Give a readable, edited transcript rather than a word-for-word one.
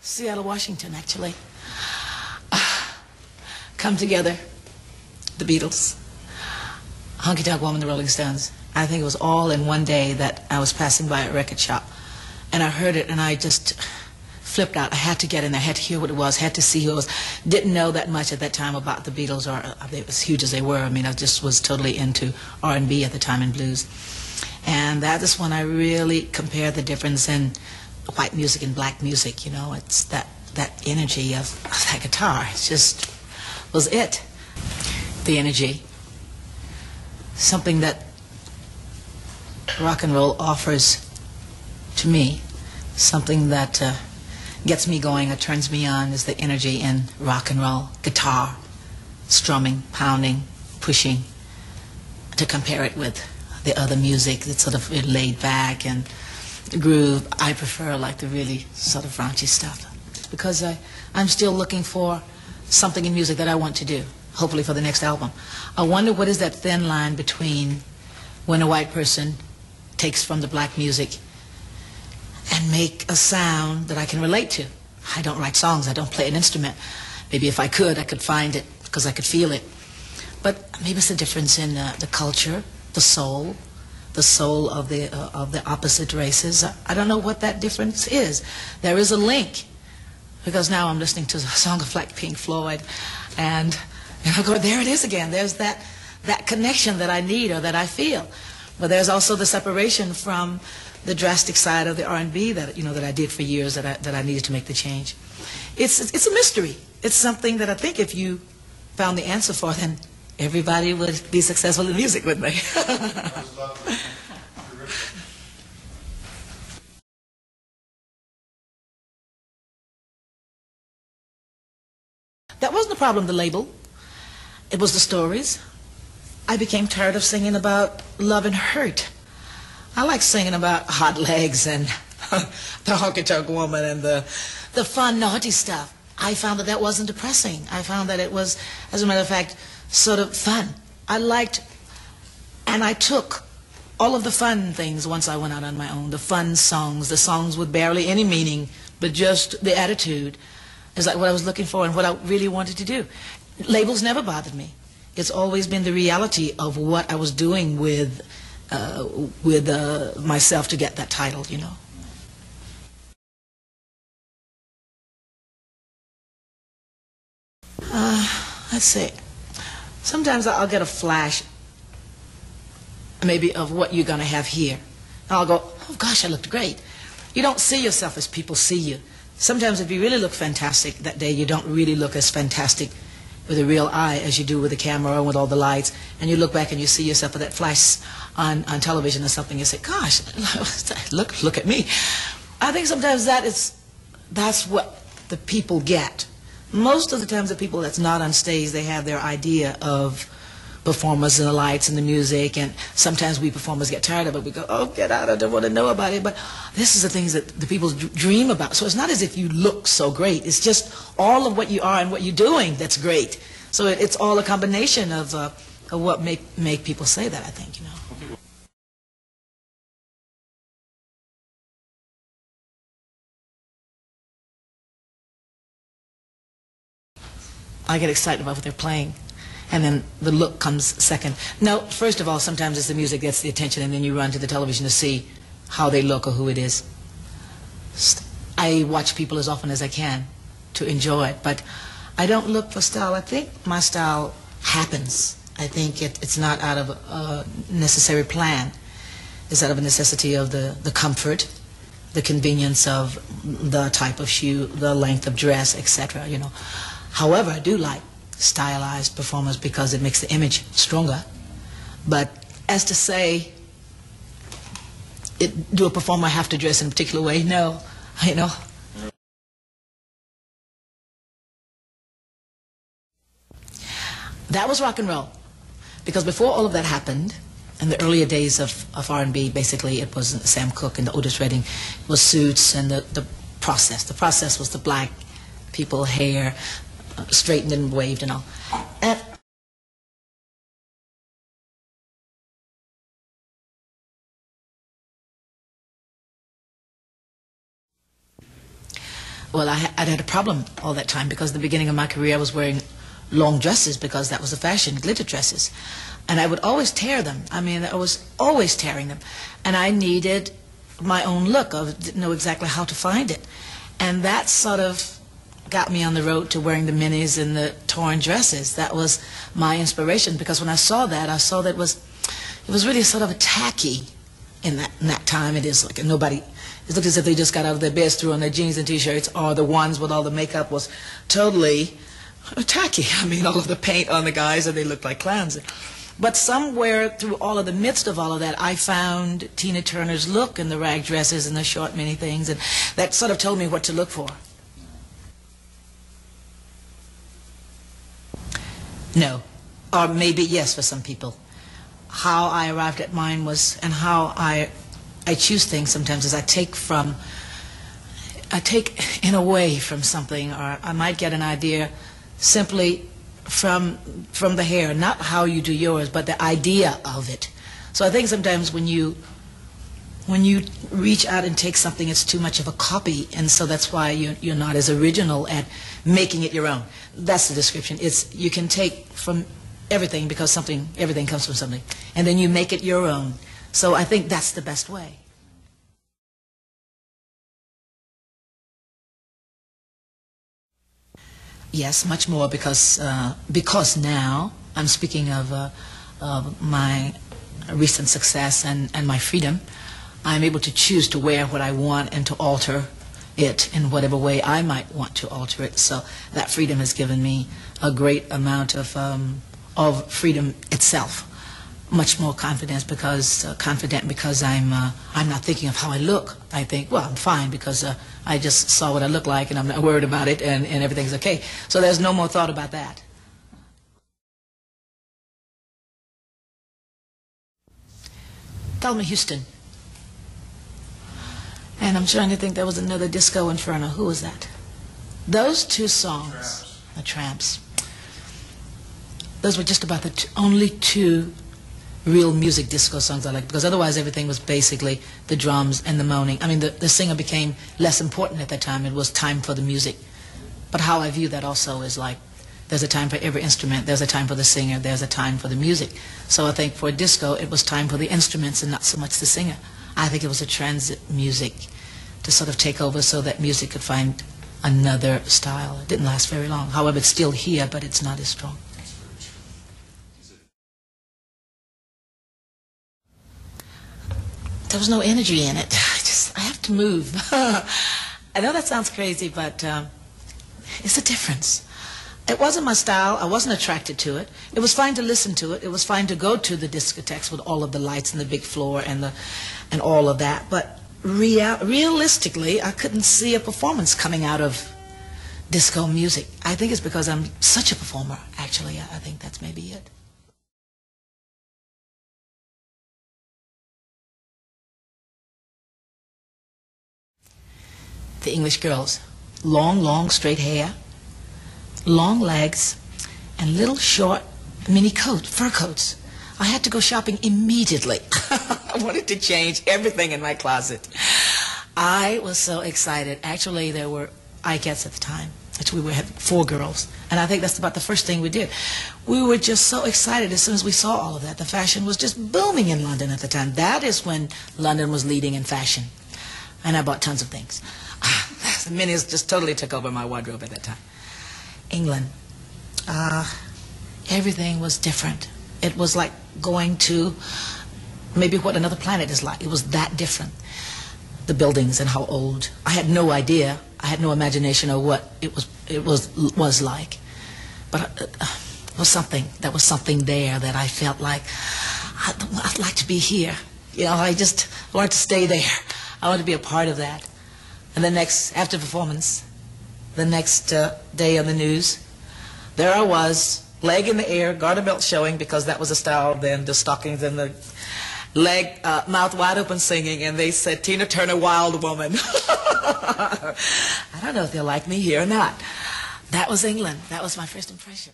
Seattle, Washington, actually. Come together, the Beatles, Honky Tonk Woman, the Rolling Stones. I think it was all in one day that I was passing by a record shop, and I heard it, and I just flipped out. I had to get in there, had to hear what it was, had to see who it was. Didn't know that much at that time about the Beatles, or as huge as they were. I mean, I just was totally into R&B at the time and blues. And that is when I really compared the difference in white music and black music. You know, it's that energy of that guitar. It just was it. The energy. Something that rock and roll offers to me, something that gets me going or turns me on, is the energy in rock and roll. Guitar, strumming, pounding, pushing. To compare it with the other music that's sort of laid back and groove, I prefer like the really sort of raunchy stuff, because I'm still looking for something in music that I want to do, hopefully for the next album. I wonder what is that thin line between when a white person takes from the black music and make a sound that I can relate to. I don't write songs, I don't play an instrument. Maybe if I could find it because I could feel it. But maybe it's the difference in the culture, the soul of the opposite races. I don't know what that difference is. There is a link, because now I'm listening to a song of like Pink Floyd, and I go, there it is again. There's that connection that I need or that I feel. But there's also the separation from the drastic side of the R&B that that I did for years, that I needed to make the change. It's a mystery. It's something that I think if you found the answer for, then everybody would be successful in music, wouldn't they? That wasn't the problem, the label. It was the stories. I became tired of singing about love and hurt. I like singing about hot legs and the honky tonk woman and the fun, naughty stuff. I found that wasn't depressing. I found that it was, as a matter of fact, sort of fun. I liked, and I took all of the fun things once I went out on my own. The fun songs, the songs with barely any meaning, but just the attitude is like what I was looking for and what I really wanted to do. Labels never bothered me. It's always been the reality of what I was doing with myself to get that title, Let's see. Sometimes I'll get a flash, maybe, of what you're going to have here. And I'll go, oh gosh, I looked great. You don't see yourself as people see you. Sometimes if you really look fantastic that day, you don't really look as fantastic with a real eye as you do with a camera or with all the lights. And you look back and you see yourself with that flash on television or something. You say, gosh, look at me. I think sometimes that's what the people get. Most of the times the people that's not on stage, they have their idea of performers and the lights and the music, and sometimes we performers get tired of it. We go, oh, get out, I don't want to know about it. But this is the things that the people dream about. So it's not as if you look so great. It's just all of what you are and what you're doing that's great. So it's all a combination of what make people say that, I think, I get excited about what they're playing, and then the look comes second. No, first of all, sometimes it's the music that gets the attention, and then you run to the television to see how they look or who it is. I watch people as often as I can to enjoy it, but I don't look for style. I think my style happens. I think it's not out of a necessary plan. It's out of a necessity of the comfort, the convenience of the type of shoe, the length of dress, etc. However, I do like stylized performance because it makes the image stronger. But as to say, do a performer have to dress in a particular way? No, That was rock and roll. Because before all of that happened, in the earlier days of R&B, basically it was Sam Cooke and the Otis Redding, it was suits and the process. The process was the black people, hair, straightened and waved and all. And Well, I'd had a problem all that time because at the beginning of my career I was wearing long dresses because that was the fashion, glitter dresses. And I would always tear them. I mean, I was always tearing them. And I needed my own look. I didn't know exactly how to find it. And that sort of got me on the road to wearing the minis and the torn dresses. That was my inspiration, because when I saw that it was really sort of a tacky in that time. It is like nobody, it looked as if they just got out of their beds, threw on their jeans and t-shirts, or the ones with all the makeup was totally tacky. I mean, all of the paint on the guys, and they looked like clowns. But somewhere through all of the midst of all of that, I found Tina Turner's look in the rag dresses and the short mini things, and that sort of told me what to look for. No. Or maybe yes for some people. How I arrived at mine was, and how I choose things sometimes, is I take in a way from something, or I might get an idea simply from the hair, not how you do yours, but the idea of it. So I think sometimes when you reach out and take something, it's too much of a copy, and so that's why you're not as original at making it your own. That's the description. It's, you can take from everything, because everything comes from something, and then you make it your own. So I think that's the best way. Yes, much more, because now I'm speaking of my recent success and my freedom. I'm able to choose to wear what I want and to alter it in whatever way I might want to alter it. So that freedom has given me a great amount of freedom itself. Much more confidence, because I'm not thinking of how I look. I think, well, I'm fine because I just saw what I look like and I'm not worried about it, and everything's okay. So there's no more thought about that. Thelma Houston. And I'm trying to think, there was another Disco Inferno. Who was that? Those two songs, The Tramps. Those were just about the only two real music disco songs I liked, because otherwise everything was basically the drums and the moaning. I mean, the singer became less important at that time. It was time for the music. But how I view that also is like, there's a time for every instrument, there's a time for the singer, there's a time for the music. So I think for disco, it was time for the instruments and not so much the singer. I think it was a transit music to sort of take over so that music could find another style. It didn't last very long. However, it's still here, but it's not as strong. There was no energy in it. I have to move. I know that sounds crazy, but it's a difference. It wasn't my style. I wasn't attracted to it. It was fine to listen to it. It was fine to go to the discotheques with all of the lights and the big floor and all of that. But realistically, I couldn't see a performance coming out of disco music. I think it's because I'm such a performer, actually. I think that's maybe it. The English girls. Long, straight hair, long legs, and little short mini fur coats. I had to go shopping immediately. I wanted to change everything in my closet. I was so excited. Actually, there were Ikettes at the time. Actually, we had 4 girls. And I think that's about the first thing we did. We were just so excited as soon as we saw all of that. The fashion was just booming in London at the time. That is when London was leading in fashion. And I bought tons of things. The minis just totally took over my wardrobe at that time. England. Everything was different. It was like going to maybe what another planet is like. It was that different. The buildings and how old. I had no idea. I had no imagination of what it was like. But it was something. There was something there that I felt like I'd like to be here. You know, I wanted to stay there. I wanted to be a part of that. And after performance, the next day on the news, there I was, leg in the air, garter belt showing, because that was the style then, the stockings and the leg, mouth wide open singing, and they said, "Tina Turner, Wild Woman." I don't know if they'll like me here or not. That was England. That was my first impression.